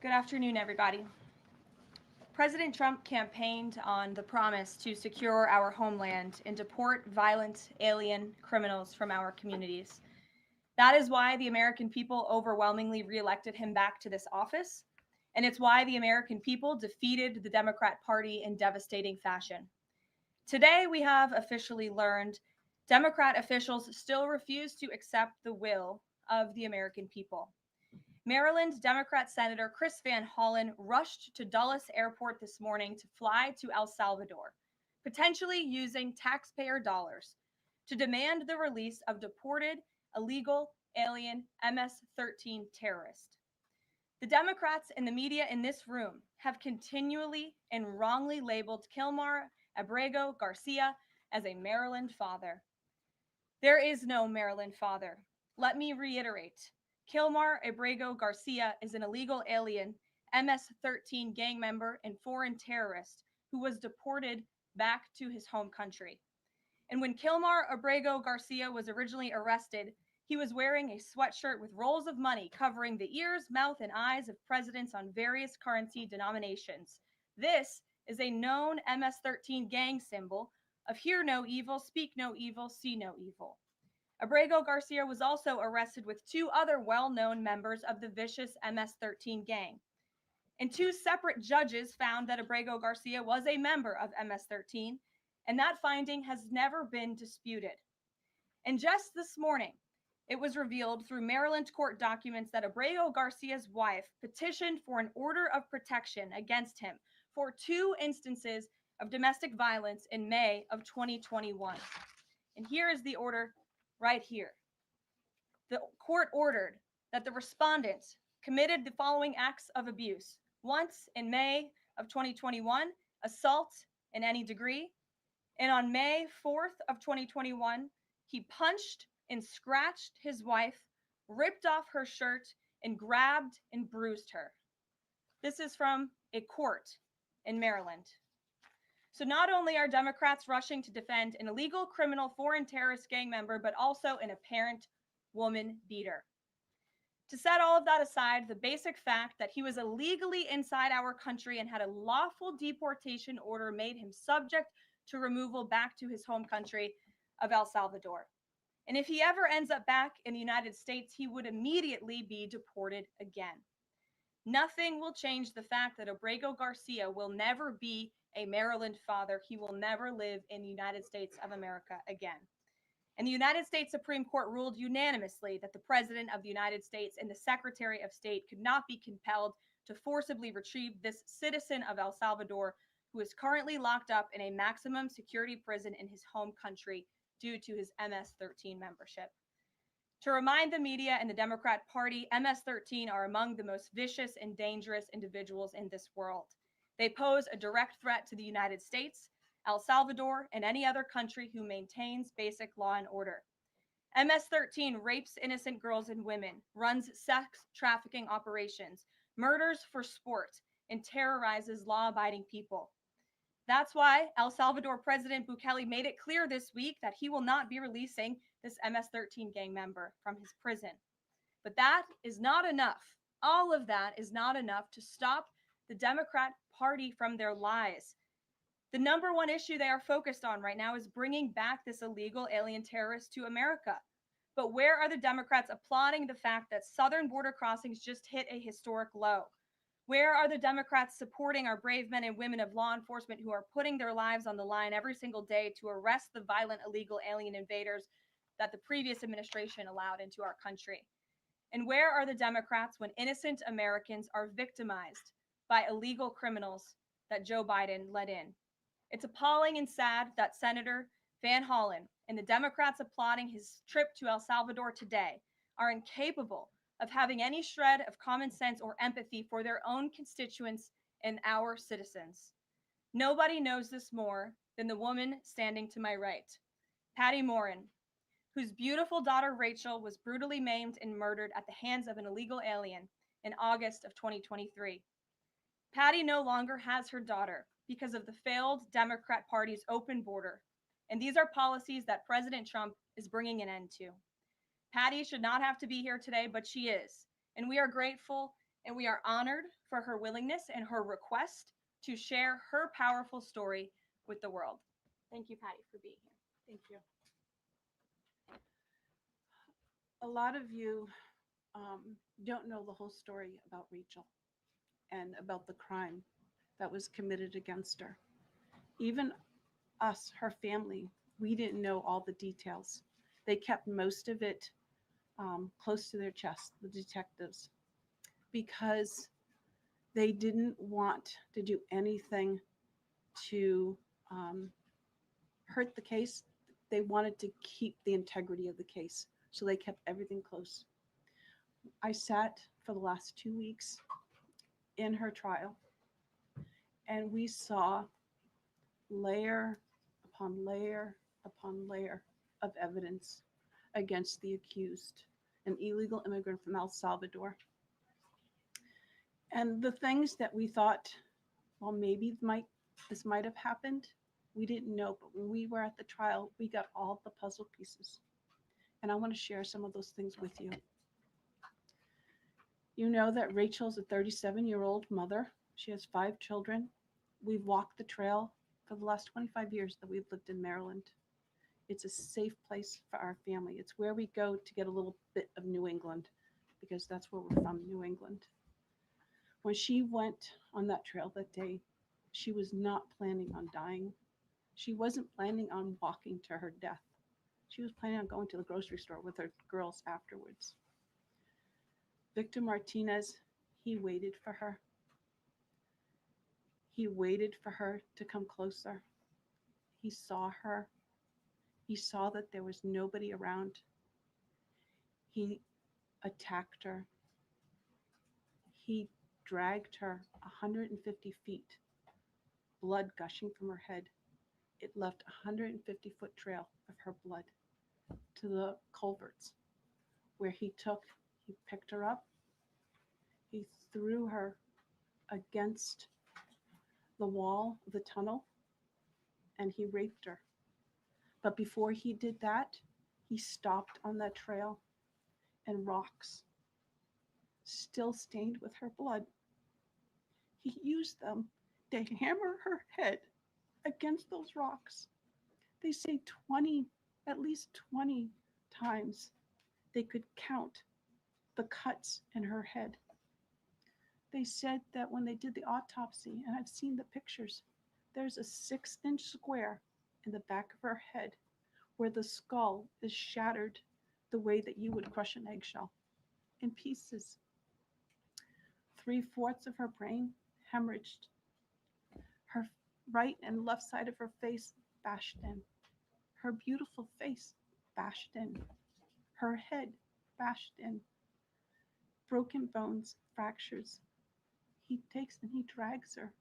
Good afternoon, everybody. President Trump campaigned on the promise to secure our homeland and deport violent alien criminals from our communities. That is why the American people overwhelmingly reelected him back to this office, and it's why the American people defeated the Democrat Party in devastating fashion. Today, we have officially learned Democrat officials still refuse to accept the will of the American people. Maryland Democrat Senator Chris Van Hollen rushed to Dulles Airport this morning to fly to El Salvador, potentially using taxpayer dollars, to demand the release of deported illegal alien MS 13 terrorists. The Democrats and the media in this room have continually and wrongly labeled Kilmar Abrego Garcia as a Maryland father. There is no Maryland father. Let me reiterate. Kilmar Abrego Garcia is an illegal alien, MS 13 gang member, and foreign terrorist who was deported back to his home country. And when Kilmar Abrego Garcia was originally arrested, he was wearing a sweatshirt with rolls of money covering the ears, mouth, and eyes of presidents on various currency denominations. This is a known MS 13 gang symbol of hear no evil, speak no evil, see no evil. Abrego Garcia was also arrested with two other well known members of the vicious MS 13 gang. And two separate judges found that Abrego Garcia was a member of MS 13, and that finding has never been disputed. And just this morning, it was revealed through Maryland court documents that Abrego Garcia's wife petitioned for an order of protection against him for two instances of domestic violence in May of 2021. And here is the order right here. The court ordered that the respondent committed the following acts of abuse. Once in May of 2021, assault in any degree. And on May 4th of 2021, he punched and scratched his wife, ripped off her shirt, and grabbed and bruised her. This is from a court in Maryland. So not only are Democrats rushing to defend an illegal criminal foreign terrorist gang member, but also an apparent woman beater. To set all of that aside, the basic fact that he was illegally inside our country and had a lawful deportation order made him subject to removal back to his home country of El Salvador. And if he ever ends up back in the United States, he would immediately be deported again. Nothing will change the fact that Abrego Garcia will never be a Maryland father. He will never live in the United States of America again. And the United States Supreme Court ruled unanimously that the President of the United States and the Secretary of State could not be compelled to forcibly retrieve this citizen of El Salvador who is currently locked up in a maximum security prison in his home country due to his MS 13 membership. To remind the media and the Democrat Party, MS 13 are among the most vicious and dangerous individuals in this world. They pose a direct threat to the United States, El Salvador, and any other country who maintains basic law and order. MS 13 rapes innocent girls and women, runs sex trafficking operations, murders for sport, and terrorizes law abiding people. That's why El Salvador President Bukele made it clear this week that he will not be releasing this MS 13 gang member from his prison. But that is not enough. All of that is not enough to stop the Democrat Party from their lies. The number one issue they are focused on right now is bringing back this illegal alien terrorist to America. But where are the Democrats applauding the fact that southern border crossings just hit a historic low? Where are the Democrats supporting our brave men and women of law enforcement who are putting their lives on the line every single day to arrest the violent illegal alien invaders that the previous administration allowed into our country? And where are the Democrats when innocent Americans are victimized by illegal criminals that Joe Biden let in? It's appalling and sad that Senator Van Hollen and the Democrats applauding his trip to El Salvador today are incapable of having any shred of common sense or empathy for their own constituents and our citizens. Nobody knows this more than the woman standing to my right, Patty Morin, whose beautiful daughter Rachel was brutally maimed and murdered at the hands of an illegal alien in August of 2023. Patty no longer has her daughter because of the failed Democrat Party's open border, and these are policies that President Trump is bringing an end to. Patty should not have to be here today, but she is, and we are grateful and we are honored for her willingness and her request to share her powerful story with the world. Thank you, Patty, for being here. Thank you. A lot of you don't know the whole story about Rachel and about the crime that was committed against her. Even us, her family, we didn't know all the details. They kept most of it close to their chest, the detectives, because they didn't want to do anything to hurt the case. They wanted to keep the integrity of the case, so they kept everything close. I sat for the last 2 weeks in her trial, and we saw layer upon layer upon layer of evidence against the accused, an illegal immigrant from El Salvador. And the things that we thought, well, maybe this might have happened, we didn't know. But when we were at the trial, we got all the puzzle pieces. And I want to share some of those things with you. You know that Rachel's a 37-year-old mother. She has 5 children. We've walked the trail for the last 25 years that we've lived in Maryland. It's a safe place for our family. It's where we go to get a little bit of New England, because that's where we're from, New England. When she went on that trail that day, she was not planning on dying. She wasn't planning on walking to her death. She was planning on going to the grocery store with her girls afterwards. Victor Martinez, he waited for her. He waited for her to come closer. He saw her. He saw that there was nobody around. He attacked her. He dragged her 150 feet, blood gushing from her head. It left a 150-foot trail of her blood to the culverts, where he picked her up, he threw her against the wall of the tunnel, and he raped her. But before he did that, he stopped on that trail, and rocks, still stained with her blood, he used them to hammer her head against those rocks. They say at least 20 times they could count the cuts in her head. They said that when they did the autopsy, and I've seen the pictures, there's a 6-inch square in the back of her head where the skull is shattered the way that you would crush an eggshell in pieces. 3/4 of her brain hemorrhaged. Her right and left side of her face bashed in. Her beautiful face bashed in. Her head bashed in. Broken bones, fractures. He takes and he drags her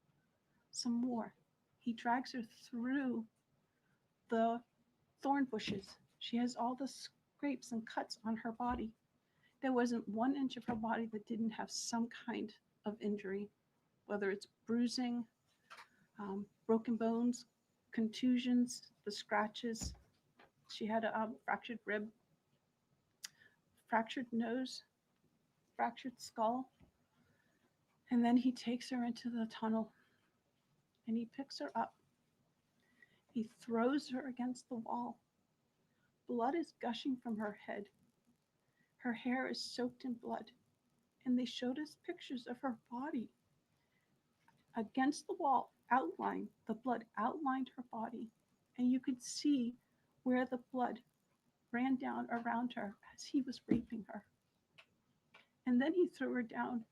some more. He drags her through the thorn bushes. She has all the scrapes and cuts on her body. There wasn't 1 inch of her body that didn't have some kind of injury, whether it's bruising, broken bones, contusions, the scratches. She had a fractured rib, fractured nose, fractured skull. And then he takes her into the tunnel and he picks her up. He throws her against the wall. Blood is gushing from her head. Her hair is soaked in blood. And they showed us pictures of her body against the wall, outlined. The blood outlined her body. And you could see where the blood ran down around her as he was raping her. And then he threw her down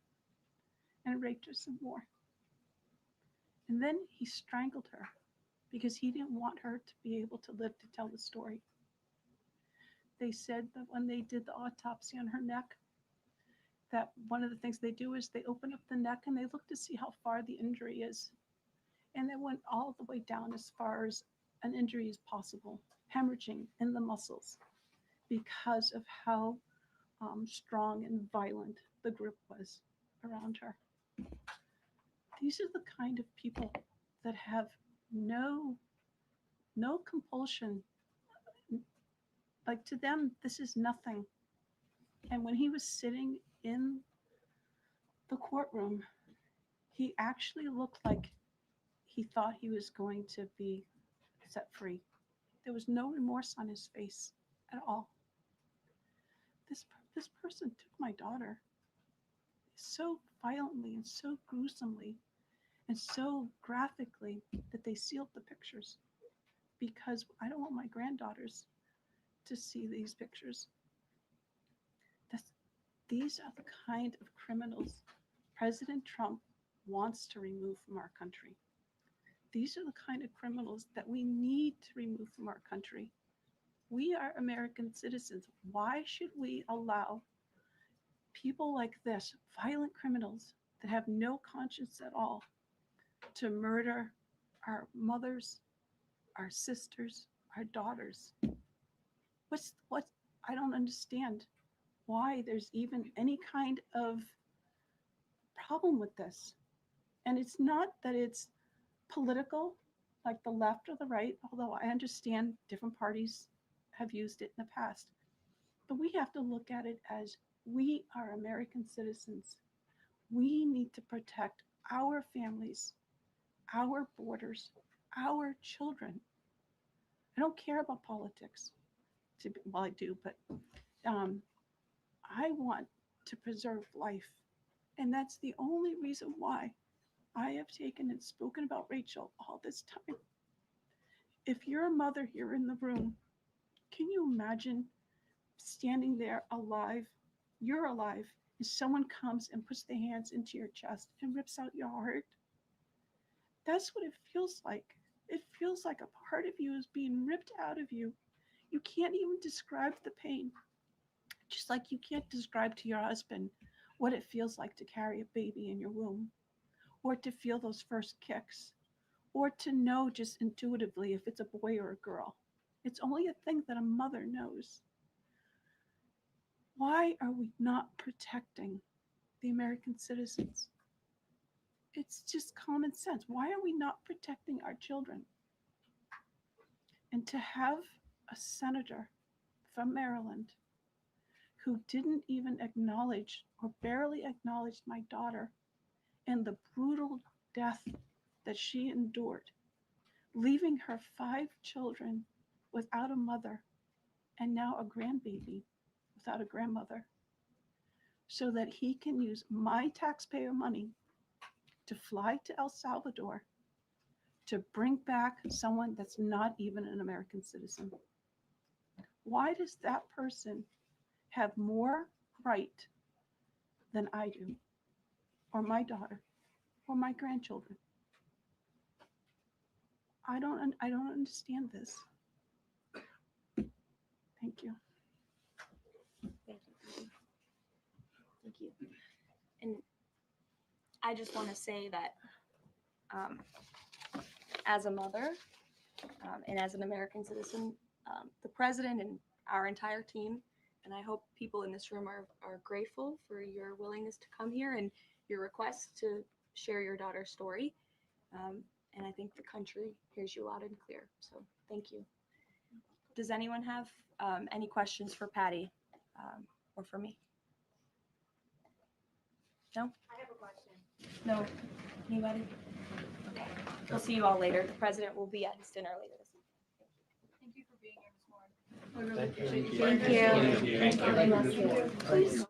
and raped her some more. And then he strangled her because he didn't want her to be able to live to tell the story. They said that when they did the autopsy on her neck, that one of the things they do is they open up the neck and they look to see how far the injury is. And they went all the way down as far as an injury is possible, hemorrhaging in the muscles because of how strong and violent the group was around her. These are the kind of people that have no compulsion. Like, to them, this is nothing. And when he was sitting in the courtroom He actually looked like he thought he was going to be set free. There was no remorse on his face at all. This person took my daughter so violently and so gruesomely and so graphically that they sealed the pictures, because I don't want my granddaughters to see these pictures. These are the kind of criminals President Trump wants to remove from our country. These are the kind of criminals that we need to remove from our country. We are American citizens. Why should we allow people like this, violent criminals that have no conscience at all, to murder our mothers, our sisters, our daughters? What? I don't understand why there's even any kind of problem with this. And it's not that it's political, like the left or the right, although I understand different parties have used it in the past. But we have to look at it as we are American citizens. We need to protect our families, our borders, our children. I don't care about politics. Well, I do, but I want to preserve life. And that's the only reason why I have taken and spoken about Rachel all this time. If you're a mother here in the room, can you imagine standing there alive? You're alive, and someone comes and puts their hands into your chest and rips out your heart? That's what it feels like. It feels like a part of you is being ripped out of you. You can't even describe the pain. Just like you can't describe to your husband what it feels like to carry a baby in your womb, or to feel those first kicks, or to know just intuitively if it's a boy or a girl. It's only a thing that a mother knows. Why are we not protecting the American citizens? It's just common sense. Why are we not protecting our children? And to have a senator from Maryland who didn't even acknowledge or barely acknowledged my daughter and the brutal death that she endured, leaving her 5 children without a mother and now a grandbaby without a grandmother, so that he can use my taxpayer money to fly to El Salvador to bring back someone that's not even an American citizen. Why does that person have more right than I do, or my daughter, or my grandchildren? I don't understand this. Thank you. Thank you. Thank you. And I just want to say that as a mother and as an American citizen, the president and our entire team, and I hope people in this room are grateful for your willingness to come here and your request to share your daughter's story. And I think the country hears you loud and clear. So thank you. Does anyone have any questions for Patty or for me? No? I have a question. No? Anybody? Okay. We'll see you all later. The president will be at his dinner later this evening. Thank you for being here this morning. We really appreciate you. Thank you. Thank you. Please.